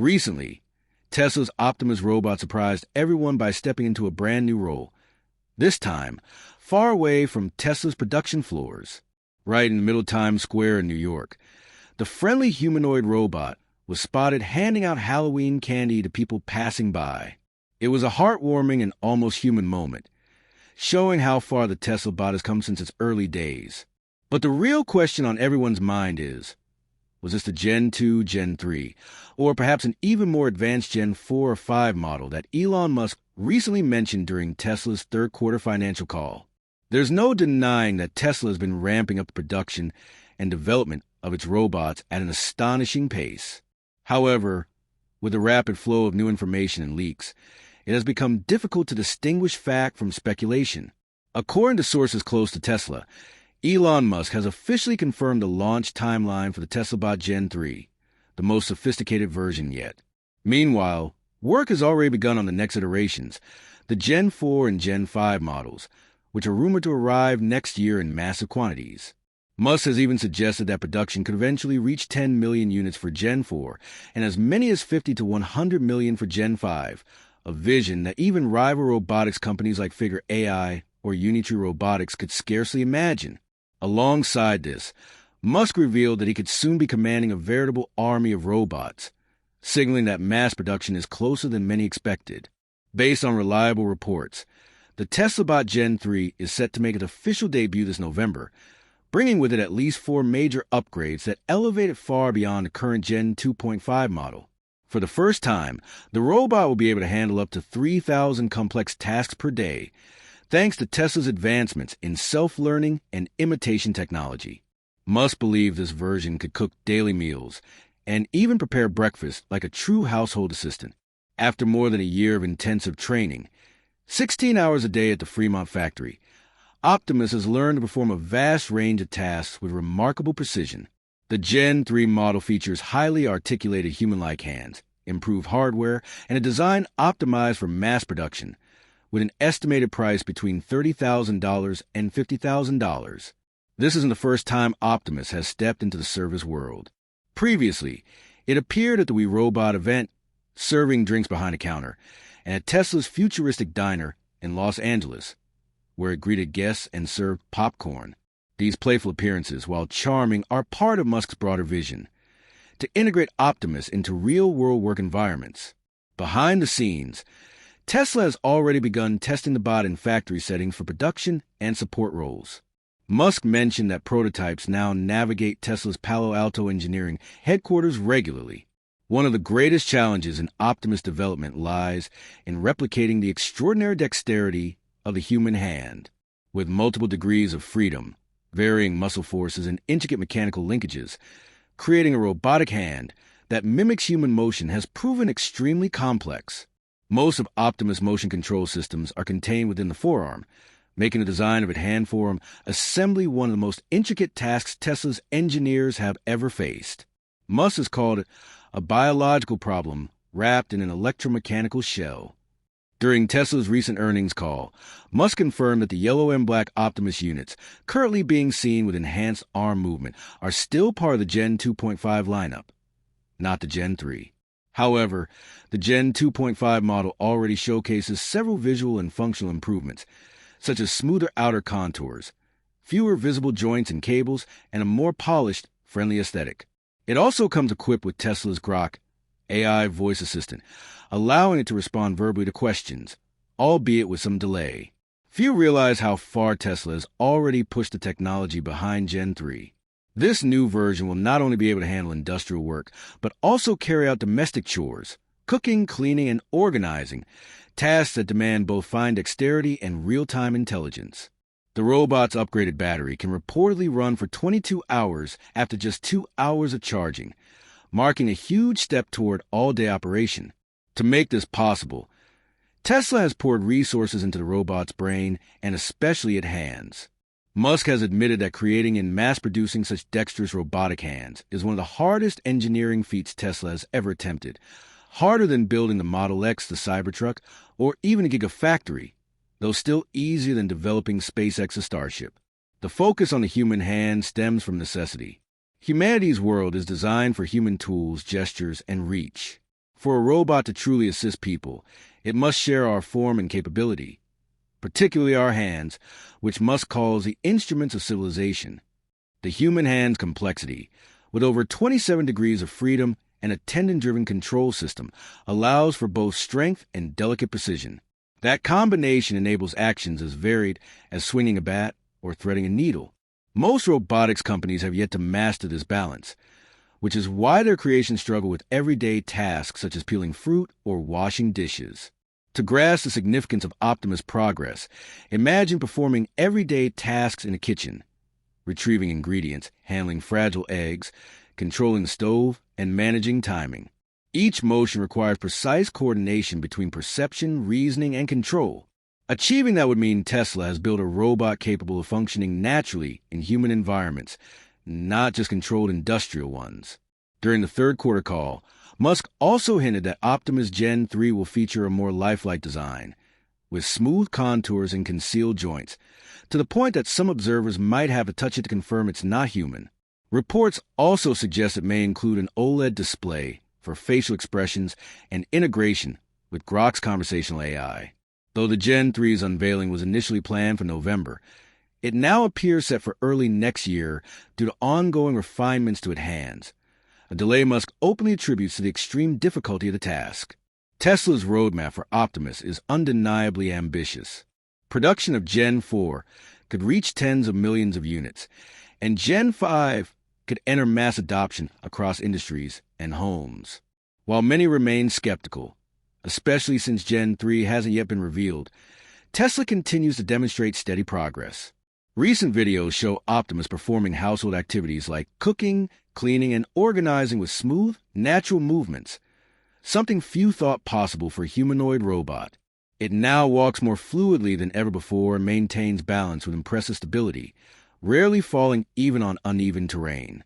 Recently, Tesla's Optimus robot surprised everyone by stepping into a brand new role, this time far away from Tesla's production floors, right in the middle of Times Square in New York. The friendly humanoid robot was spotted handing out Halloween candy to people passing by. It was a heartwarming and almost human moment, showing how far the Tesla bot has come since its early days. But the real question on everyone's mind is, was this the Gen 2, Gen 3, or perhaps an even more advanced Gen 4 or 5 model that Elon Musk recently mentioned during Tesla's third-quarter financial call? There's no denying that Tesla has been ramping up the production and development of its robots at an astonishing pace. However, with the rapid flow of new information and leaks, it has become difficult to distinguish fact from speculation. According to sources close to Tesla, Elon Musk has officially confirmed the launch timeline for the Tesla Bot Gen 3, the most sophisticated version yet. Meanwhile, work has already begun on the next iterations, the Gen 4 and Gen 5 models, which are rumored to arrive next year in massive quantities. Musk has even suggested that production could eventually reach 10 million units for Gen 4 and as many as 50 to 100 million for Gen 5, a vision that even rival robotics companies like Figure AI or Unitree Robotics could scarcely imagine. Alongside this, Musk revealed that he could soon be commanding a veritable army of robots, signaling that mass production is closer than many expected. Based on reliable reports, the Tesla Bot Gen 3 is set to make its official debut this November, bringing with it at least 4 major upgrades that elevate it far beyond the current Gen 2.5 model. For the first time, the robot will be able to handle up to 3,000 complex tasks per day, thanks to Tesla's advancements in self-learning and imitation technology. Musk believes this version could cook daily meals and even prepare breakfast like a true household assistant. After more than a year of intensive training, 16 hours a day at the Fremont factory, Optimus has learned to perform a vast range of tasks with remarkable precision. The Gen 3 model features highly articulated human-like hands, improved hardware, and a design optimized for mass production, with an estimated price between $30,000 and $50,000. This isn't the first time Optimus has stepped into the service world. Previously, it appeared at the We Robot event, serving drinks behind a counter, and at Tesla's futuristic diner in Los Angeles, where it greeted guests and served popcorn. These playful appearances, while charming, are part of Musk's broader vision, to integrate Optimus into real-world work environments. Behind the scenes, Tesla has already begun testing the bot in factory settings for production and support roles. Musk mentioned that prototypes now navigate Tesla's Palo Alto engineering headquarters regularly. One of the greatest challenges in Optimus development lies in replicating the extraordinary dexterity of the human hand. With multiple degrees of freedom, varying muscle forces, and intricate mechanical linkages, creating a robotic hand that mimics human motion has proven extremely complex. Most of Optimus' motion control systems are contained within the forearm, making the design of its hand form assembly one of the most intricate tasks Tesla's engineers have ever faced. Musk has called it a biological problem wrapped in an electromechanical shell. During Tesla's recent earnings call, Musk confirmed that the yellow and black Optimus units, currently being seen with enhanced arm movement, are still part of the Gen 2.5 lineup, not the Gen 3. However, the Gen 2.5 model already showcases several visual and functional improvements, such as smoother outer contours, fewer visible joints and cables, and a more polished, friendly aesthetic. It also comes equipped with Tesla's Grok AI voice assistant, allowing it to respond verbally to questions, albeit with some delay. Few realize how far Tesla has already pushed the technology behind Gen 3. This new version will not only be able to handle industrial work, but also carry out domestic chores, cooking, cleaning, and organizing, tasks that demand both fine dexterity and real-time intelligence. The robot's upgraded battery can reportedly run for 22 hours after just 2 hours of charging, marking a huge step toward all-day operation. To make this possible, Tesla has poured resources into the robot's brain and especially its hands. Musk has admitted that creating and mass-producing such dexterous robotic hands is one of the hardest engineering feats Tesla has ever attempted, harder than building the Model X, the Cybertruck, or even a Gigafactory, though still easier than developing SpaceX's Starship. The focus on the human hand stems from necessity. Humanity's world is designed for human tools, gestures, and reach. For a robot to truly assist people, it must share our form and capability, particularly our hands, which Musk calls the instruments of civilization. The human hand's complexity, with over 27 degrees of freedom and a tendon-driven control system, allows for both strength and delicate precision. That combination enables actions as varied as swinging a bat or threading a needle. Most robotics companies have yet to master this balance, which is why their creations struggle with everyday tasks such as peeling fruit or washing dishes. To grasp the significance of Optimus' progress, imagine performing everyday tasks in a kitchen, retrieving ingredients, handling fragile eggs, controlling the stove, and managing timing. Each motion requires precise coordination between perception, reasoning, and control. Achieving that would mean Tesla has built a robot capable of functioning naturally in human environments, not just controlled industrial ones. During the third quarter call, Musk also hinted that Optimus Gen 3 will feature a more lifelike design, with smooth contours and concealed joints, to the point that some observers might have to touch it to confirm it's not human. Reports also suggest it may include an OLED display for facial expressions and integration with Grok's conversational AI. Though the Gen 3's unveiling was initially planned for November, it now appears set for early next year due to ongoing refinements to its hands, a delay Musk openly attributes to the extreme difficulty of the task. Tesla's roadmap for Optimus is undeniably ambitious. Production of Gen 4 could reach tens of millions of units, and Gen 5 could enter mass adoption across industries and homes. While many remain skeptical, especially since Gen 3 hasn't yet been revealed, Tesla continues to demonstrate steady progress. Recent videos show Optimus performing household activities like cooking, cleaning, and organizing with smooth, natural movements, something few thought possible for a humanoid robot. It now walks more fluidly than ever before and maintains balance with impressive stability, rarely falling even on uneven terrain.